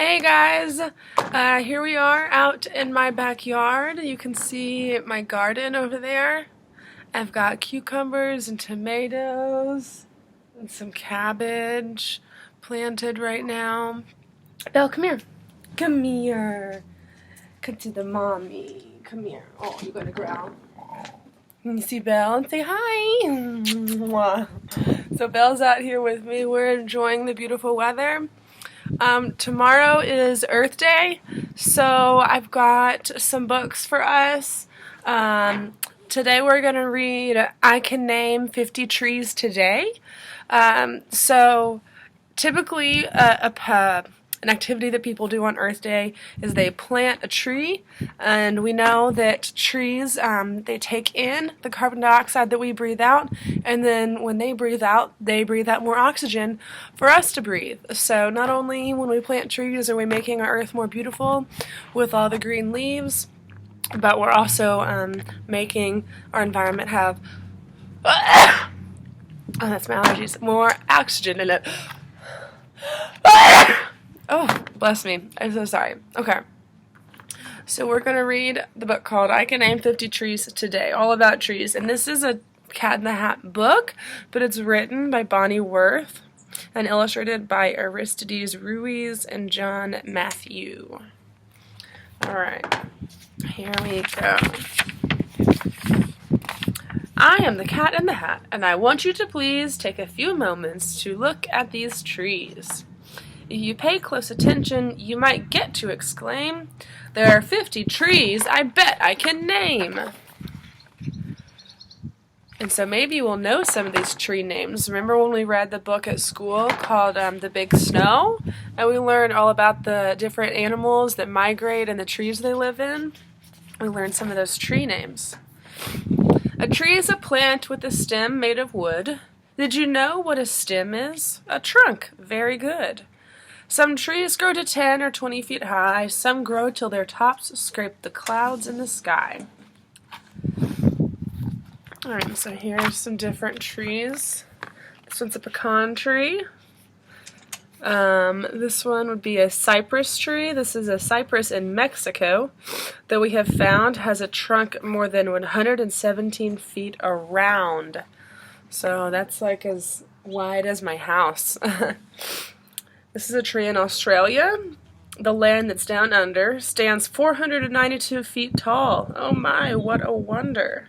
Hey guys, here we are out in my backyard. You can see my garden over there. I've got cucumbers and tomatoes and some cabbage planted right now. Belle, come here. Come here. Come to the mommy. Come here. Oh, you got to growl. Can you see Belle and say hi? Mwah. So Belle's out here with me. We're enjoying the beautiful weather. Tomorrow is Earth Day, so I've got some books for us. Today we're going to read I Can Name 50 Trees Today. So typically an activity that people do on Earth Day is they plant a tree, and we know that trees, they take in the carbon dioxide that we breathe out, and then when they breathe out more oxygen for us to breathe. So not only when we plant trees are we making our earth more beautiful with all the green leaves, but we're also making our environment have oh, that's my allergies, more oxygen in it. Oh, bless me. I'm so sorry. Okay. So we're going to read the book called I Can Name 50 Trees Today, all about trees. And this is a Cat in the Hat book, but it's written by Bonnie Worth and illustrated by Aristides Ruiz and John Matthew. All right. Here we go. I am the Cat in the Hat, and I want you to please take a few moments to look at these trees. If you pay close attention, you might get to exclaim, "There are 50 trees I bet I can name." And so maybe you will know some of these tree names. Remember when we read the book at school called The Big Snow? And we learned all about the different animals that migrate and the trees they live in? We learned some of those tree names. A tree is a plant with a stem made of wood. Did you know what a stem is? A trunk. Very good. Some trees grow to 10 or 20 feet high. Some grow till their tops scrape the clouds in the sky. Alright, so here's some different trees. This one's a pecan tree. This one would be a cypress tree. This is a cypress in Mexico that we have found has a trunk more than 117 feet around. So that's like as wide as my house. This is a tree in Australia. The land that's down under stands 492 feet tall. Oh my, what a wonder.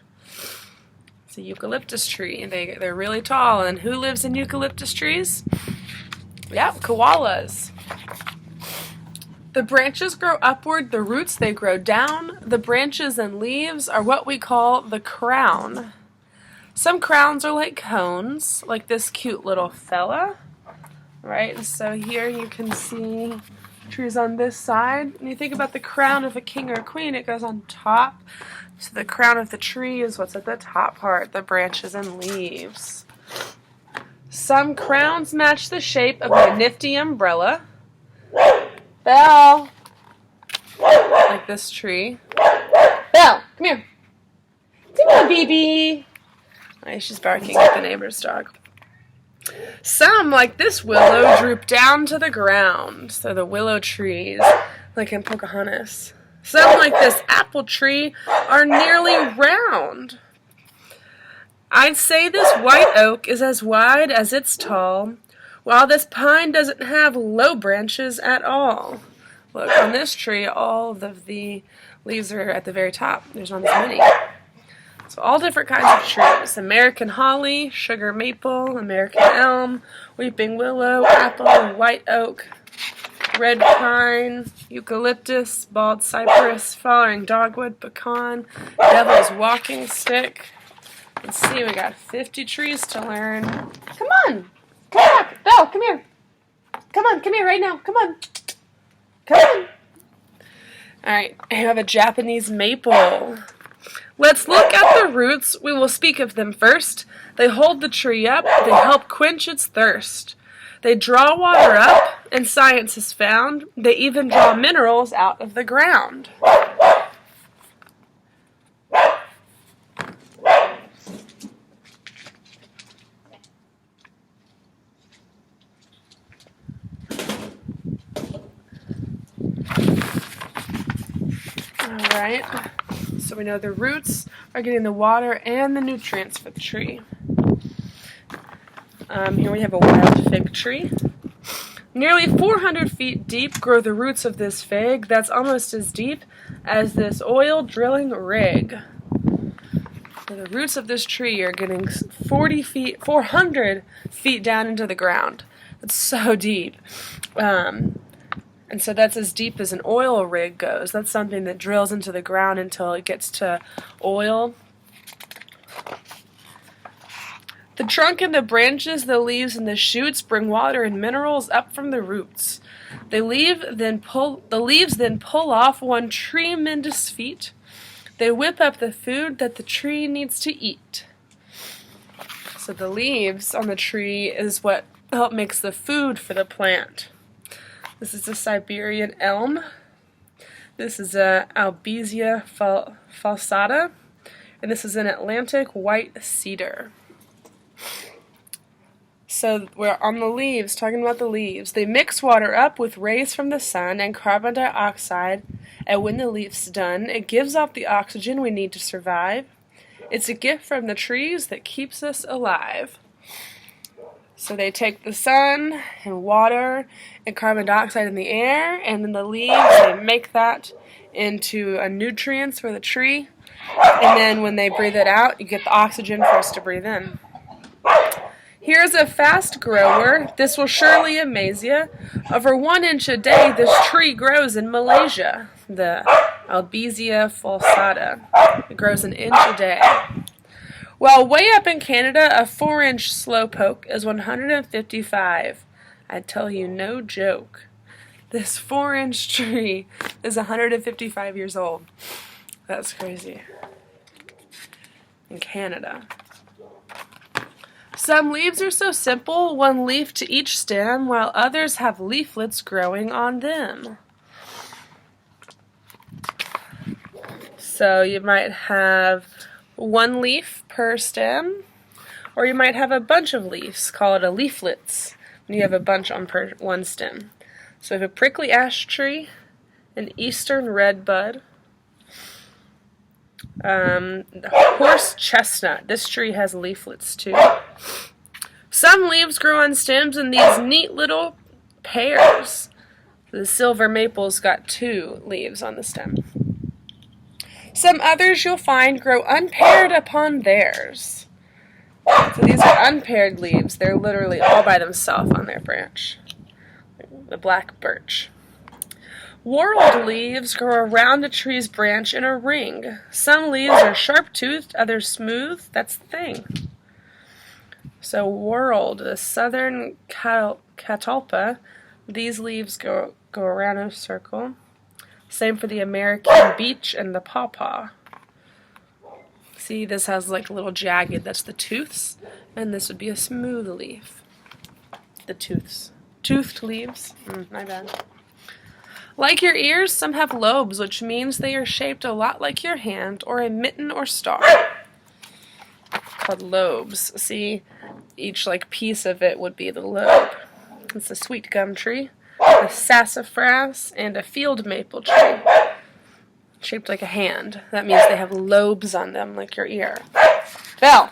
It's a eucalyptus tree. They're really tall. And who lives in eucalyptus trees? Yep, koalas. The branches grow upward, the roots they grow down. The branches and leaves are what we call the crown. Some crowns are like cones, like this cute little fella. Right, and so here you can see trees on this side. When you think about the crown of a king or a queen, it goes on top. So the crown of the tree is what's at the top part, the branches and leaves. Some crowns match the shape of a nifty umbrella. Belle! Like this tree. Belle, come here. Come on, baby. Right, she's barking at the neighbor's dog. Some, like this willow, droop down to the ground. So the willow trees, like in Pocahontas. Some, like this apple tree, are nearly round. I'd say this white oak is as wide as it's tall, while this pine doesn't have low branches at all. Look, on this tree, all of the leaves are at the very top. There's not as many. So all different kinds of trees. American holly, sugar maple, American elm, weeping willow, apple, white oak, red pine, eucalyptus, bald cypress, flowering dogwood, pecan, devil's walking stick. Let's see, we got 50 trees to learn. Come on! Come back! Belle, come here! Come here right now! Come on! Come on! Alright, I have a Japanese maple. Let's look at the roots. We will speak of them first. They hold the tree up. They help quench its thirst. They draw water up, and science has found they even draw minerals out of the ground. right? So we know the roots are getting the water and the nutrients for the tree. Here we have a wild fig tree. Nearly 400 feet deep grow the roots of this fig. That's almost as deep as this oil drilling rig. So the roots of this tree are getting 400 feet down into the ground. It's so deep. And so that's as deep as an oil rig goes. That's something that drills into the ground until it gets to oil. The trunk and the branches, the leaves, and the shoots bring water and minerals up from the roots. The leaves then pull off one tremendous feat. They whip up the food that the tree needs to eat. So the leaves on the tree is what makes the food for the plant. This is a Siberian elm. This is a Albizia falsata. And this is an Atlantic white cedar. So we're on the leaves, talking about the leaves. They mix water up with rays from the sun and carbon dioxide, and when the leaf's done, it gives off the oxygen we need to survive. It's a gift from the trees that keeps us alive. So they take the sun and water and carbon dioxide in the air, and then the leaves, they make that into a nutrients for the tree, and then when they breathe it out, you get the oxygen for us to breathe in. Here's a fast grower. This will surely amaze you. Over 1 inch a day, this tree grows in Malaysia, the Albizia falsata. It grows an inch a day. Well, way up in Canada, a 4-inch slowpoke is 155. I tell you, no joke. This 4-inch tree is 155 years old. That's crazy. In Canada. Some leaves are so simple, one leaf to each stem, while others have leaflets growing on them. So you might have one leaf per stem, or you might have a bunch of leaves, call it a leaflets, when you have a bunch on one stem. So we have a prickly ash tree, an eastern redbud, horse chestnut. This tree has leaflets too. Some leaves grow on stems in these neat little pairs. The silver maple's got 2 leaves on the stem. Some others you'll find grow unpaired upon theirs. So these are unpaired leaves. They're literally all by themselves on their branch. The black birch. Whorled leaves grow around a tree's branch in a ring. Some leaves are sharp-toothed, others smooth. That's the thing. So whorled, the southern catalpa, these leaves go around in a circle. Same for the American beech and the pawpaw. See, this has like a little jagged, that's the tooths, and this would be a smooth leaf. The tooths. Toothed leaves. My bad. Like your ears, some have lobes, which means they are shaped a lot like your hand or a mitten or star. Called lobes. See, each like piece of it would be the lobe. It's a sweet gum tree, a sassafras, and a field maple tree. Shaped like a hand. That means they have lobes on them like your ear. Bell!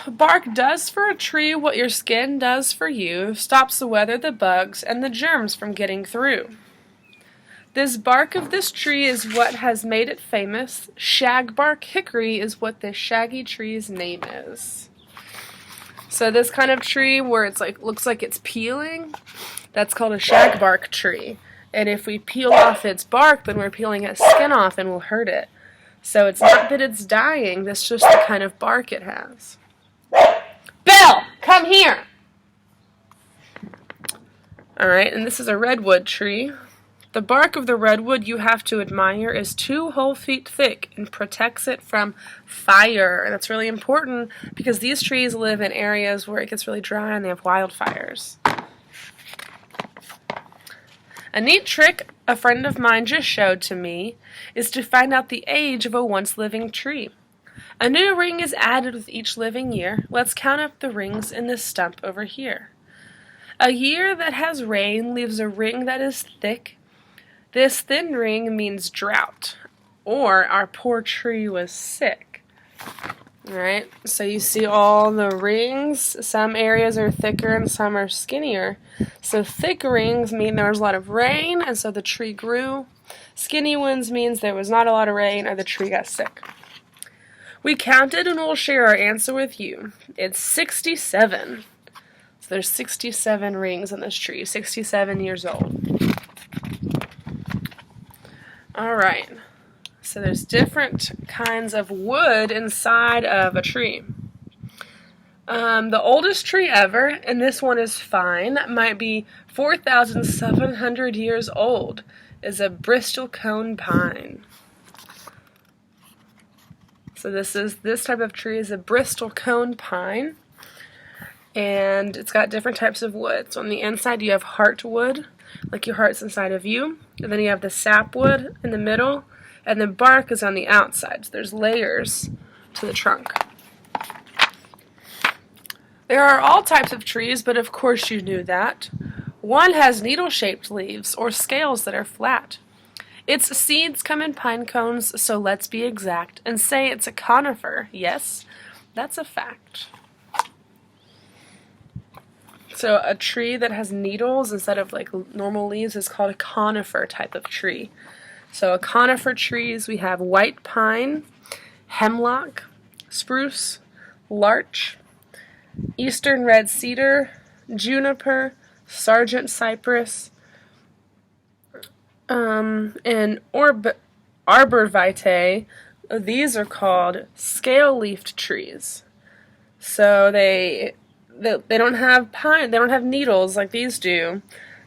Bark does for a tree what your skin does for you, stops the weather, the bugs, and the germs from getting through. This bark of this tree is what has made it famous. Shagbark hickory is what this shaggy tree's name is. So this kind of tree where it's like looks like it's peeling, that's called a shagbark tree. And if we peel off its bark, then we're peeling its skin off and we'll hurt it. So it's not that it's dying, that's just the kind of bark it has. Belle, come here! Alright, and this is a redwood tree. The bark of the redwood you have to admire is 2 whole feet thick and protects it from fire. And that's really important because these trees live in areas where it gets really dry and they have wildfires. A neat trick a friend of mine just showed to me is to find out the age of a once living tree. A new ring is added with each living year. Let's count up the rings in this stump over here. A year that has rain leaves a ring that is thick. This thin ring means drought, or our poor tree was sick. Alright, so you see all the rings. Some areas are thicker and some are skinnier. So thick rings mean there was a lot of rain, and so the tree grew. Skinny ones means there was not a lot of rain or the tree got sick. We counted and we'll share our answer with you. It's 67. So there's 67 rings in this tree, 67 years old. Alright, so there's different kinds of wood inside of a tree. The oldest tree ever, and this one is fine, might be 4,700 years old, is a Bristol cone pine. So this type of tree is a Bristol cone pine, and it's got different types of wood. So on the inside you have heartwood, like your heart's inside of you, and then you have the sapwood in the middle, and the bark is on the outside. So there's layers to the trunk. There are all types of trees, but of course you knew that. One has needle-shaped leaves or scales that are flat. Its seeds come in pine cones, so let's be exact and say it's a conifer. Yes, that's a fact. So a tree that has needles instead of like normal leaves is called a conifer type of tree. So a conifer trees, we have white pine, hemlock, spruce, larch, eastern red cedar, juniper, Sargent cypress, and arbor vitae. These are called scale-leafed trees. So they don't have pine, they don't have needles like these do.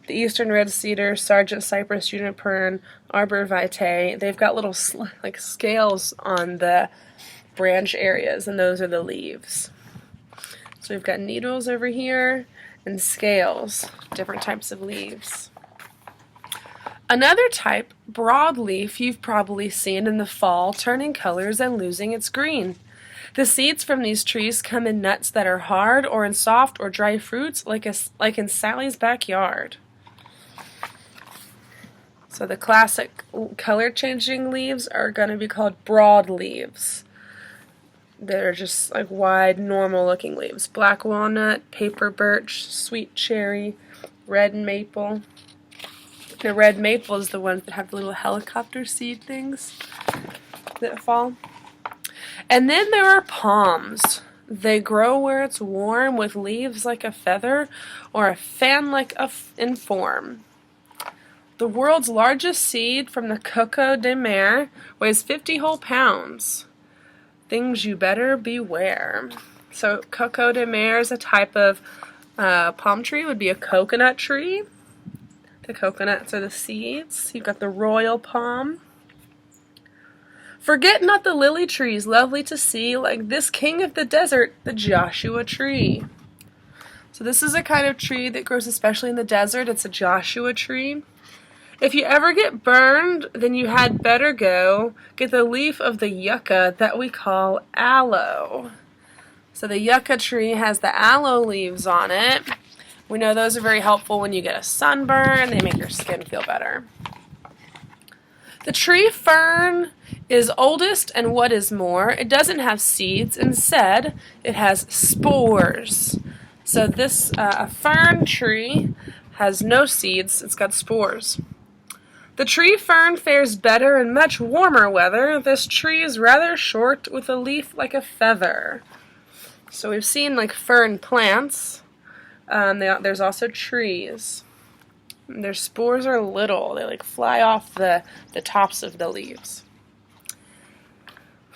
The eastern red cedar, Sargent cypress, juniper, and arbor vitae, they've got little like scales on the branch areas, and those are the leaves. So we've got needles over here and scales, different types of leaves. Another type, broadleaf, you've probably seen in the fall, turning colors and losing its green. The seeds from these trees come in nuts that are hard or in soft or dry fruits like in Sally's backyard. So the classic color-changing leaves are going to be called broadleaves. They're just like wide, normal-looking leaves. Black walnut, paper birch, sweet cherry, red maple. The red maple is the ones that have the little helicopter seed things that fall. And then there are palms. They grow where it's warm with leaves like a feather or a fan-like in form. The world's largest seed from the Coco de Mer weighs 50 whole pounds. Things you better beware. So Coco de Mer is a type of palm tree. It would be a coconut tree. The coconuts are the seeds. You've got the royal palm. Forget not the lily trees, lovely to see, like this king of the desert, the Joshua tree. So this is a kind of tree that grows especially in the desert. It's a Joshua tree. If you ever get burned, then you had better go get the leaf of the yucca that we call aloe. So the yucca tree has the aloe leaves on it. We know those are very helpful when you get a sunburn. They make your skin feel better. The tree fern is oldest, and what is more, it doesn't have seeds. Instead, it has spores. So this fern tree has no seeds. It's got spores. The tree fern fares better in much warmer weather. This tree is rather short with a leaf like a feather. So we've seen like fern plants. There's also trees. Their spores are little. They like fly off the tops of the leaves.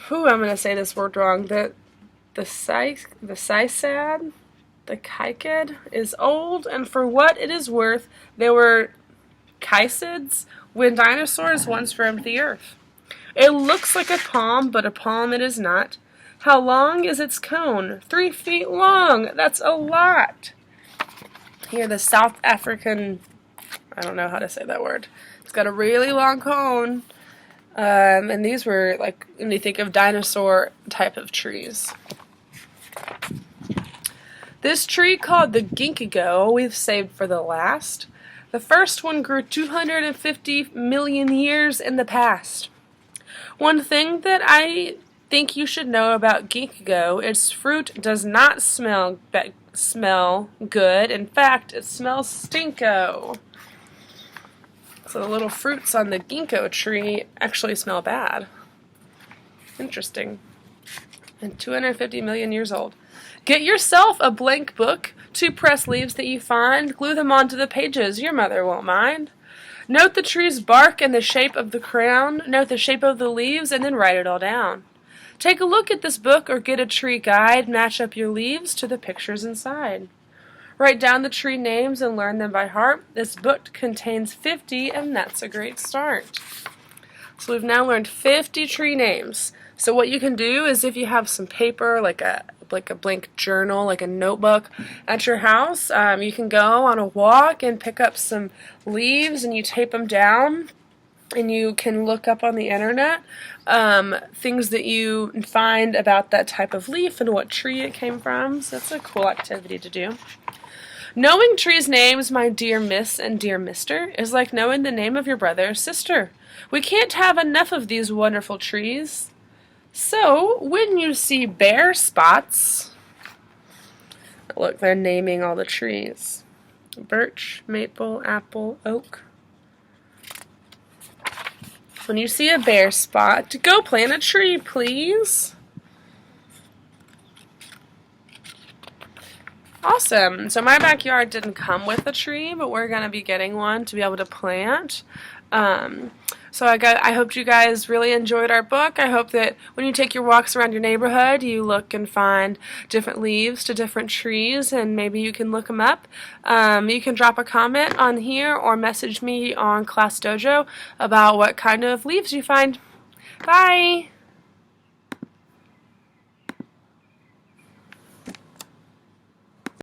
I'm going to say this word wrong. The sisad, the kycid, is old, and for what it is worth, they were chysids when dinosaurs once roamed the earth. It looks like a palm, but a palm it is not. How long is its cone? 3 feet long. That's a lot. Here, the South African, I don't know how to say that word. It's got a really long cone. And these were like, when you think of dinosaur type of trees. This tree called the ginkgo we've saved for the last. The first one grew 250 million years in the past. One thing that I think you should know about ginkgo is fruit does not smell good. In fact, it smells stinko. So the little fruits on the ginkgo tree actually smell bad. Interesting. And 250 million years old. Get yourself a blank book, 2 pressed leaves that you find, glue them onto the pages. Your mother won't mind. Note the tree's bark and the shape of the crown. Note the shape of the leaves, and then write it all down. Take a look at this book or get a tree guide. Match up your leaves to the pictures inside. Write down the tree names and learn them by heart. This book contains 50, and that's a great start. So we've now learned 50 tree names. So what you can do is if you have some paper, like a blank journal, like a notebook at your house, you can go on a walk and pick up some leaves and you tape them down, and you can look up on the internet things that you find about that type of leaf and what tree it came from. So that's a cool activity to do. Knowing trees' names, my dear Miss and dear Mister, is like knowing the name of your brother or sister. We can't have enough of these wonderful trees. So, when you see bare spots, look, they're naming all the trees. Birch, maple, apple, oak. When you see a bare spot, go plant a tree, please. Awesome. So my backyard didn't come with a tree, but we're going to be getting one to be able to plant. So I hope you guys really enjoyed our book. I hope that when you take your walks around your neighborhood, you look and find different leaves to different trees, and maybe you can look them up. You can drop a comment on here or message me on Class Dojo about what kind of leaves you find. Bye!